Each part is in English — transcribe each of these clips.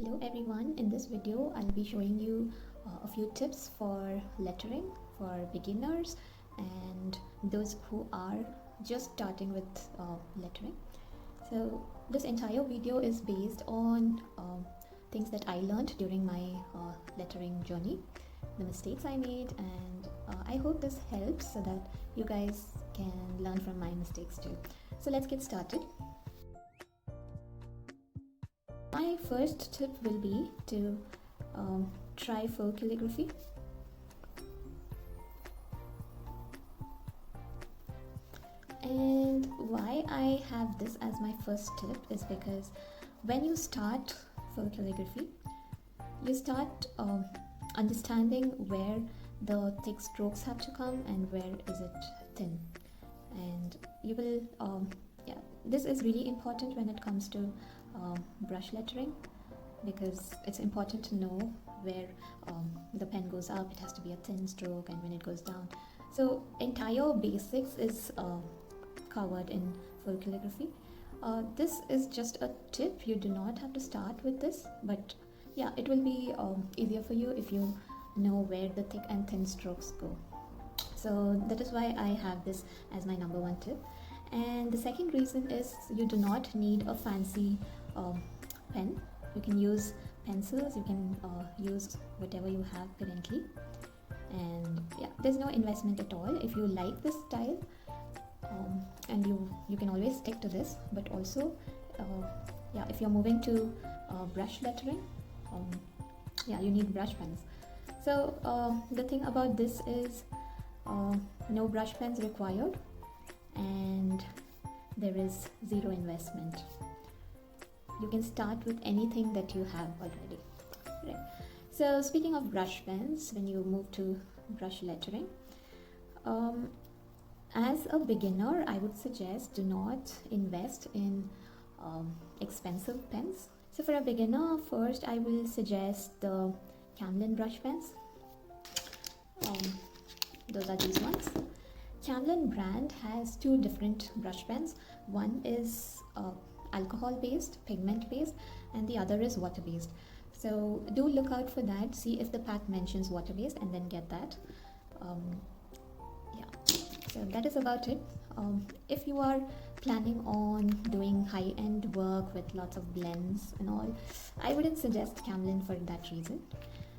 Hello everyone, in this video I'll be showing you a few tips for lettering for beginners and those who are just starting with lettering. So this entire video is based on things that I learned during my lettering journey, the mistakes I made, and I hope this helps so that you guys can learn from my mistakes too. So let's get started. My first tip will be to try for calligraphy. And why I have this as my first tip is because when you start for calligraphy, you start understanding where the thick strokes have to come and where is it thin, and you will this is really important when it comes to brush lettering, because it's important to know where the pen goes up, it has to be a thin stroke, and when it goes down. So entire basics is covered in full calligraphy. This is just a tip, you do not have to start with this, but yeah, it will be easier for you if you know where the thick and thin strokes go. So that is why I have this as my number one tip. And the second reason is you do not need a fancy pen. You can use pencils, you can use whatever you have currently, and yeah, there's no investment at all. If you like this style, and you can always stick to this, but also if you're moving to brush lettering, you need brush pens. So the thing about this is no brush pens required, and there is zero investment. You can start with anything that you have already. Right. So speaking of brush pens, when you move to brush lettering, as a beginner, I would suggest do not invest in expensive pens. So for a beginner, first I will suggest the Camlin brush pens. Those are these ones. Camlin brand has two different brush pens. One is alcohol based, pigment based, and the other is water based. So do look out for that, see if the pack mentions water based, and then get that. So that is about it. If you are planning on doing high-end work with lots of blends and all, I wouldn't suggest Camlin for that reason,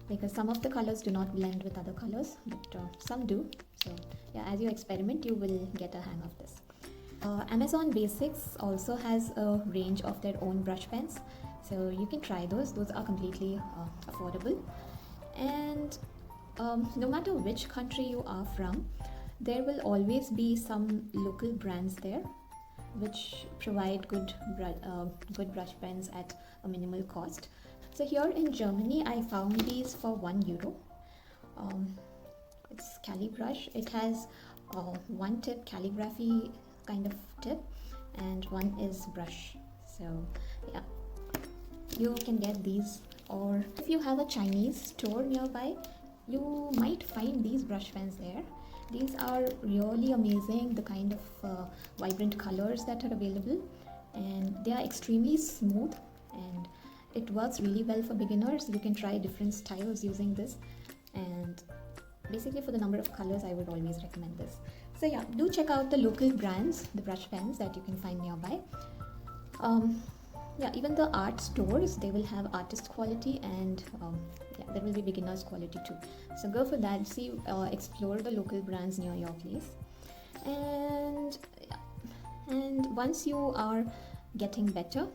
because some of the colors do not blend with other colors, but some do. So yeah, as you experiment, you will get a hang of this. Amazon Basics also has a range of their own brush pens, so you can try those. Those are completely affordable, and no matter which country you are from, there will always be some local brands there which provide good brush pens at a minimal cost. So here in Germany, I found these for €1. It's Calibrush. It has one tip, calligraphy kind of tip, and one is brush. So yeah, you can get these, or if you have a Chinese store nearby, you might find these brush pens there. These are really amazing, the kind of vibrant colors that are available, and they are extremely smooth, and it works really well for beginners. You can try different styles using this, and basically for the number of colors, I would always recommend this. So yeah, do check out the local brands, the brush pens that you can find nearby. Even the art stores, they will have artist quality, and there will be beginners quality too. So go for that. See, explore the local brands near your place, and once you are getting better,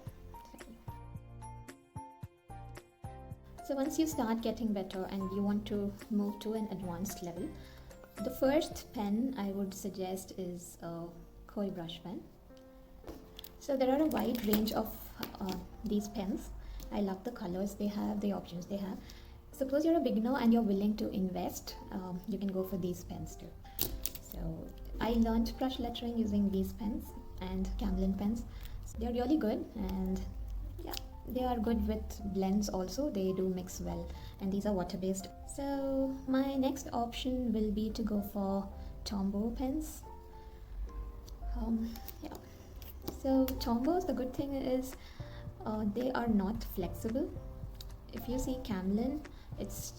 once you start getting better and you want to move to an advanced level, the first pen I would suggest is a koi brush pen. So there are a wide range of these pens. I love the colors they have, the options they have. Suppose you're a beginner and you're willing to invest, you can go for these pens too. So I learned brush lettering using these pens and Camlin pens. So they're really good, and yeah, they are good with blends also. They do mix well, and these are water based. So my next option will be to go for Tombow pens. So Tombos, the good thing is they are not flexible. if you see Camlin, it's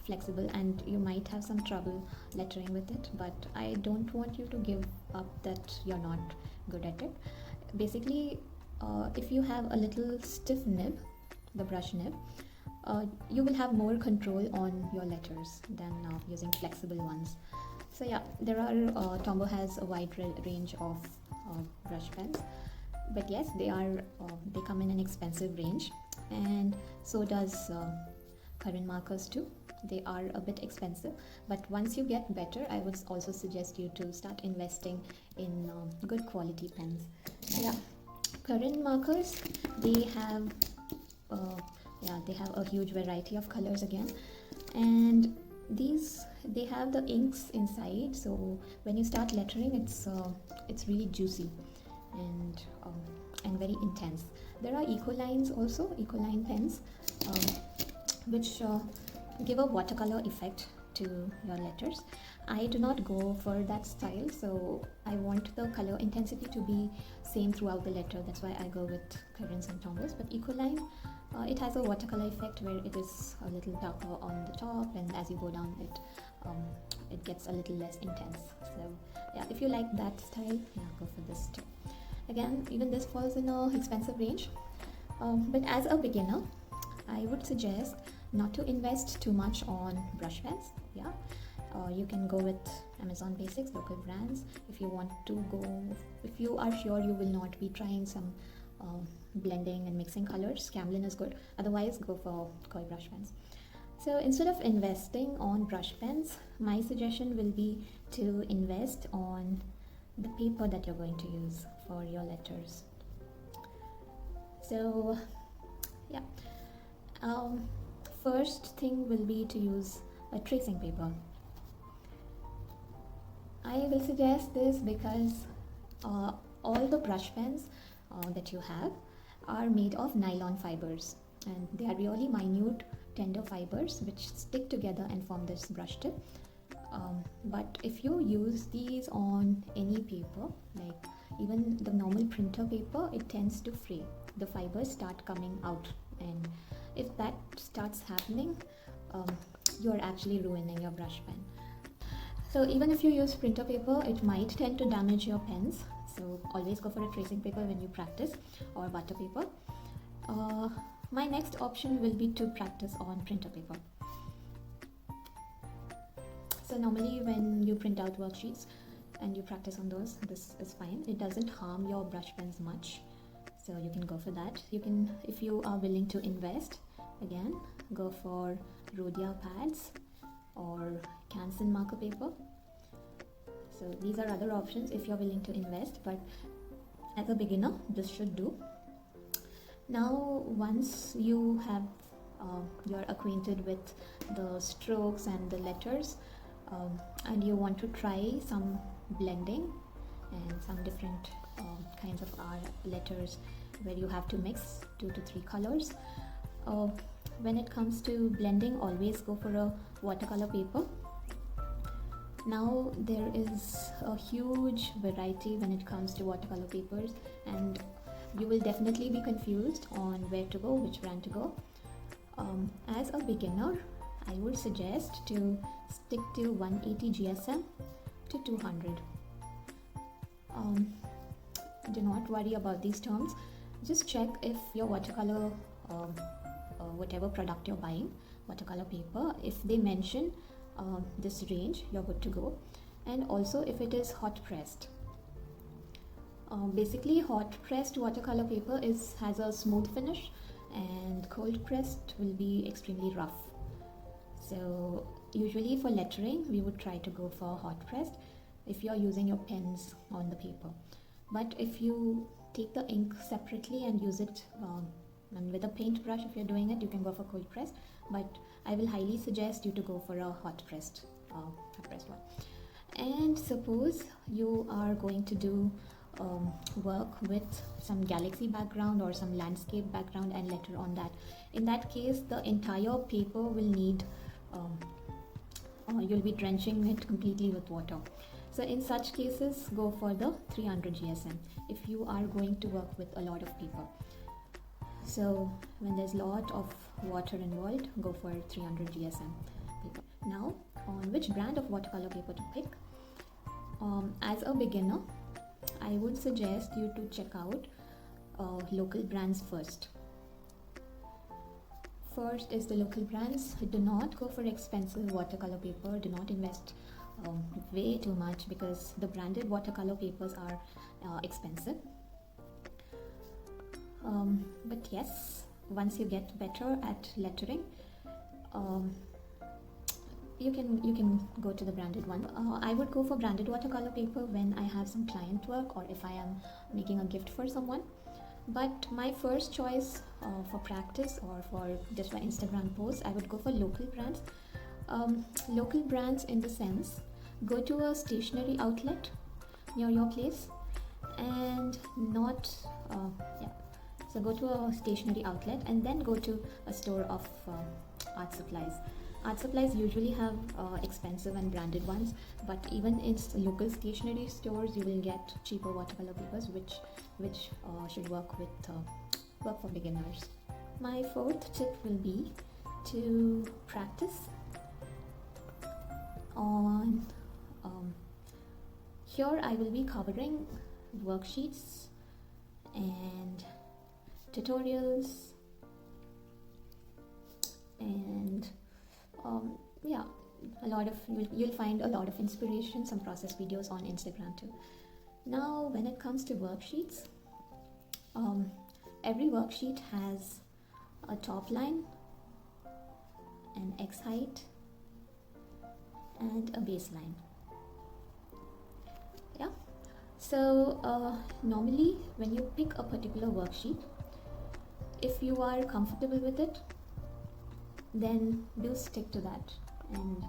flexible and you might have some trouble lettering with it, but I don't want you to give up that you're not good at it. Basically, if you have a little stiff nib, the brush nib, you will have more control on your letters than using flexible ones. So yeah, there are Tombow has a wide range of brush pens, but yes, they come in an expensive range, and so does current markers too. They are a bit expensive, but once you get better, I would also suggest you to start investing in good quality pens. So yeah, current markers, they have a huge variety of colors again, and they have the inks inside, so when you start lettering, it's really juicy and very intense. There are ecoline pens, which give a watercolor effect to your letters. I do not go for that style, so I want the color intensity to be same throughout the letter. That's why I go with Currents and Tombows. But Ecoline, it has a watercolor effect where it is a little darker on the top, and as you go down, it gets a little less intense. So yeah, if you like that style, yeah, go for this too. Again, even this falls in a expensive range, but as a beginner, I would suggest not to invest too much on brush pens. Yeah, you can go with Amazon Basics, local brands. If you are sure you will not be trying some blending and mixing colors, Camlin is good. Otherwise, go for koi brush pens. So instead of investing on brush pens, my suggestion will be to invest on the paper that you're going to use for your letters. So yeah, first thing will be to use a tracing paper. I will suggest this because all the brush pens that you have are made of nylon fibers, and they are really minute, tender fibers which stick together and form this brush tip. But if you use these on any paper, like even the normal printer paper, it tends to fray. The fibers start coming out, and if that starts happening, you're actually ruining your brush pen. So even if you use printer paper, it might tend to damage your pens. So always go for a tracing paper when you practice, or butter paper. My next option will be to practice on printer paper. So normally when you print out worksheets and you practice on those, this is fine. It doesn't harm your brush pens much, so you can go for that. You can, if you are willing to invest, again, go for Rhodia pads or Canson marker paper. So these are other options if you're willing to invest, but as a beginner, this should do. Now, once you have you're acquainted with the strokes and the letters, and you want to try some blending and some different kinds of letters where you have to mix 2 to 3 colors. When it comes to blending, always go for a watercolor paper. Now there is a huge variety when it comes to watercolor papers, and you will definitely be confused on where to go, which brand to go. As a beginner, I would suggest to stick to 180 GSM to 200. Do not worry about these terms. Just check if your watercolor, whatever product you're buying, watercolor paper, if they mention this range, you're good to go. And also if it is hot pressed. Basically, hot pressed watercolor paper has a smooth finish, and cold pressed will be extremely rough. So usually for lettering, we would try to go for hot pressed if you're using your pens on the paper. But if you take the ink separately and use it and with a paintbrush, if you're doing it, you can go for cold pressed. But I will highly suggest you to go for a hot pressed one. And suppose you are going to do work with some galaxy background or some landscape background and letter on that. In that case, the entire paper will need you'll be drenching it completely with water. So in such cases, go for the 300 GSM if you are going to work with a lot of paper. So when there's a lot of water involved, go for 300 GSM paper. Now, on which brand of watercolor paper to pick? As a beginner, I would suggest you to check out local brands first. First is the local brands. Do not go for expensive watercolor paper. Do not invest way too much, because the branded watercolor papers are expensive. But yes, once you get better at lettering, you can go to the branded one. I would go for branded watercolor paper when I have some client work or if I am making a gift for someone. But my first choice for practice or for just for Instagram posts, I would go for local brands. Local brands in the sense, go to a stationery outlet near your place and not so go to a stationery outlet and then go to a store of art supplies. Art supplies usually have expensive and branded ones, but even in local stationery stores you will get cheaper watercolor papers which should work for beginners. My fourth tip will be to practice on here I will be covering worksheets and tutorials and a lot of you'll find a lot of inspiration, some process videos on Instagram too. Now when it comes to worksheets, every worksheet has a top line, an X height and a baseline. So normally when you pick a particular worksheet, if you are comfortable with it, then do stick to that. And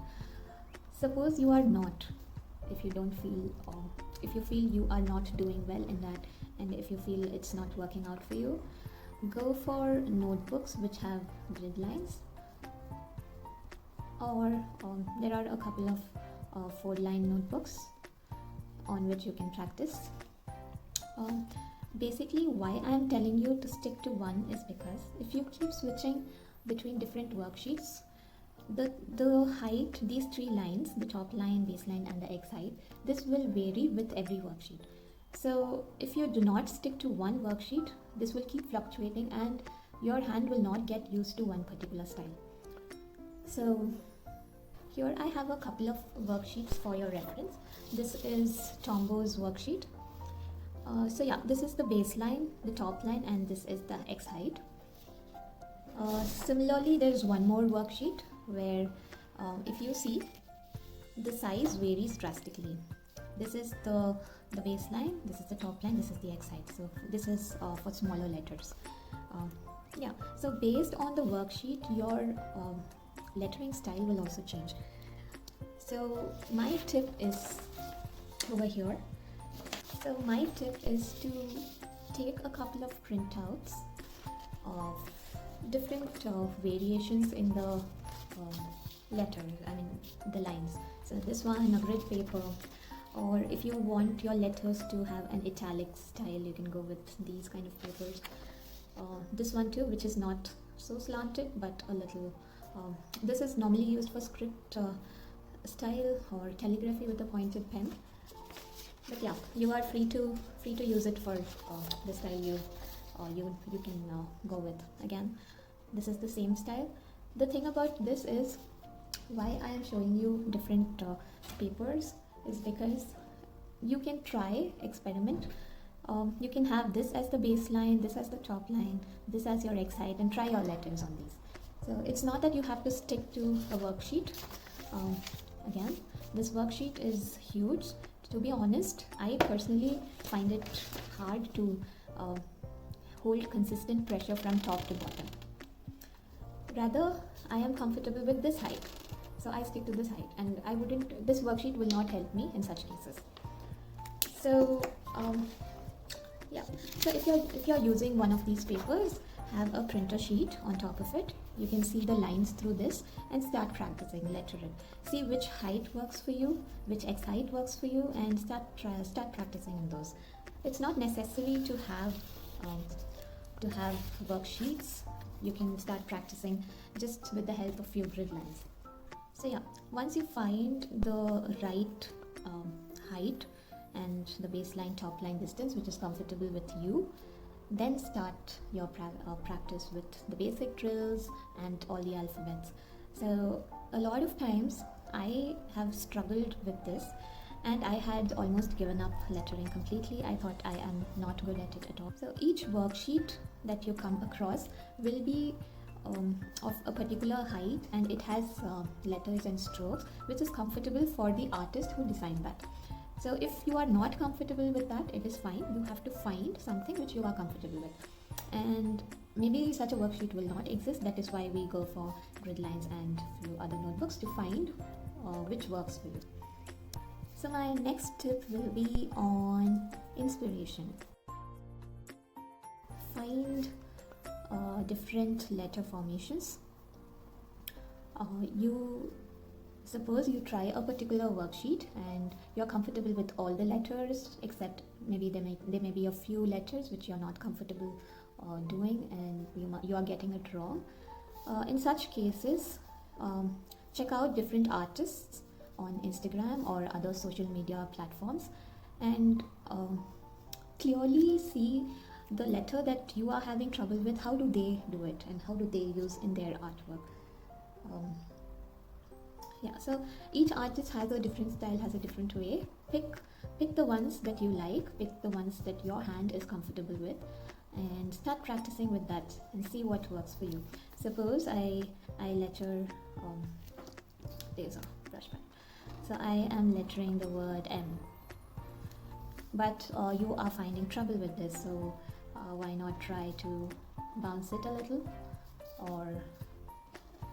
suppose you are not, if you feel you are not doing well in that, and if you feel it's not working out for you, go for notebooks which have grid lines, or there are a couple of 4-line notebooks on which you can practice. Basically why I am telling you to stick to one is because if you keep switching between different worksheets, the height, these 3 lines, the top line, baseline and the X height, this will vary with every worksheet. So if you do not stick to one worksheet, this will keep fluctuating and your hand will not get used to one particular style. So here I have a couple of worksheets for your reference. This is Tombo's worksheet. This is the baseline, the top line, and this is the X height. Similarly, there is one more worksheet where if you see, the size varies drastically. This is the baseline, this is the top line, this is the X height. So this is for smaller letters. So based on the worksheet, your lettering style will also change. So my tip is over here. So my tip is to take a couple of printouts of different variations in the letters, the lines. So this one, a grid paper, or if you want your letters to have an italic style, you can go with these kind of papers. This one too, which is not so slanted but a little, this is normally used for script style or calligraphy with a pointed pen. But yeah, you are free to use it for the style you can go with. Again, this is the same style. The thing about this is, why I am showing you different papers is because you can try, experiment. You can have this as the baseline, this as the top line, this as your X height, and try your letters on these. So it's not that you have to stick to a worksheet. Again, this worksheet is huge. To be honest, I personally find it hard to hold consistent pressure from top to bottom. Rather, I am comfortable with this height, so I stick to this height, and this worksheet will not help me in such cases. So so if you're using one of these papers, have a printer sheet on top of it. You can see the lines through this and start practicing lettering. See which height works for you, which X height works for you, and start practicing in those. It's not necessary to have to have worksheets, you can start practicing just with the help of few grid lines. So yeah, once you find the right height and the baseline top line distance which is comfortable with you, then start your practice with the basic drills and all the alphabets. So a lot of times I have struggled with this and I had almost given up lettering completely. I thought I am not good at it at all. So each worksheet that you come across will be of a particular height, and it has letters and strokes which is comfortable for the artist who designed that. So if you are not comfortable with that, it is fine. You have to find something which you are comfortable with, and maybe such a worksheet will not exist. That is why we go for grid lines and few other notebooks to find which works for you. So my next tip will be on inspiration. Find different letter formations. You suppose you try a particular worksheet and you're comfortable with all the letters, except maybe there may be a few letters which you're not comfortable doing, and you are getting it wrong. In such cases, check out different artists on Instagram or other social media platforms and clearly see the letter that you are having trouble with. How do they do it and how do they use in their artwork? Yeah, so each artist has a different style, has a different way. Pick the ones that you like, pick the ones that your hand is comfortable with, and start practicing with that and see what works for you. Suppose I letter, there's a brush pen. So I am lettering the word M, but you are finding trouble with this, so why not try to bounce it a little, or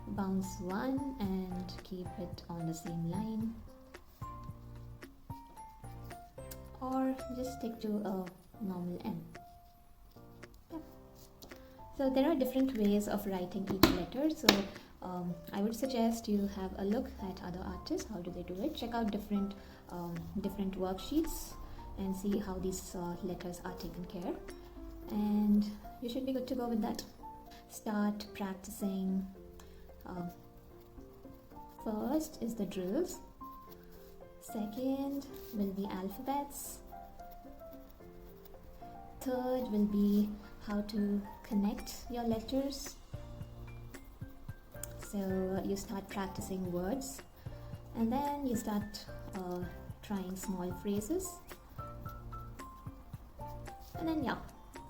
bounce one and keep it on the same line, or just stick to a normal M. Yeah. So there are different ways of writing each letter, so I would suggest you have a look at other artists, how do they do it. Check out different worksheets and see how these letters are taken care, and you should be good to go with that. Start practicing. First is the drills, second will be alphabets, third will be how to connect your letters. So you start practicing words, and then you start trying small phrases, and then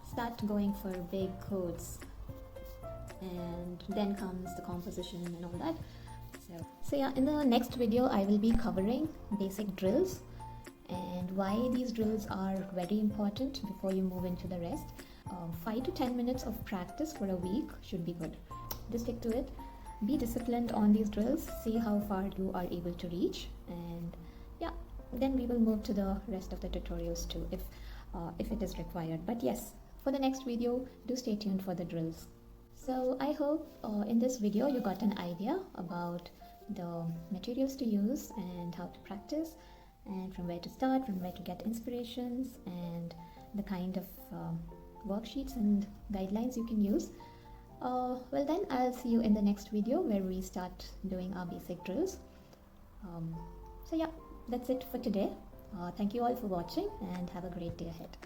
start going for big codes, and then comes the composition and all that. So yeah, in the next video I will be covering basic drills and why these drills are very important before you move into the rest. 5 to 10 minutes of practice for a week should be good. Just stick to it, be disciplined on these drills, see how far you are able to reach, and yeah, then we will move to the rest of the tutorials too if it is required. But yes, for the next video, do stay tuned for the drills. So I hope in this video you got an idea about the materials to use and how to practice, and from where to start, from where to get inspirations, and the kind of worksheets and guidelines you can use. Well then, I'll see you in the next video where we start doing our basic drills. So yeah, that's it for today. Thank you all for watching and have a great day ahead.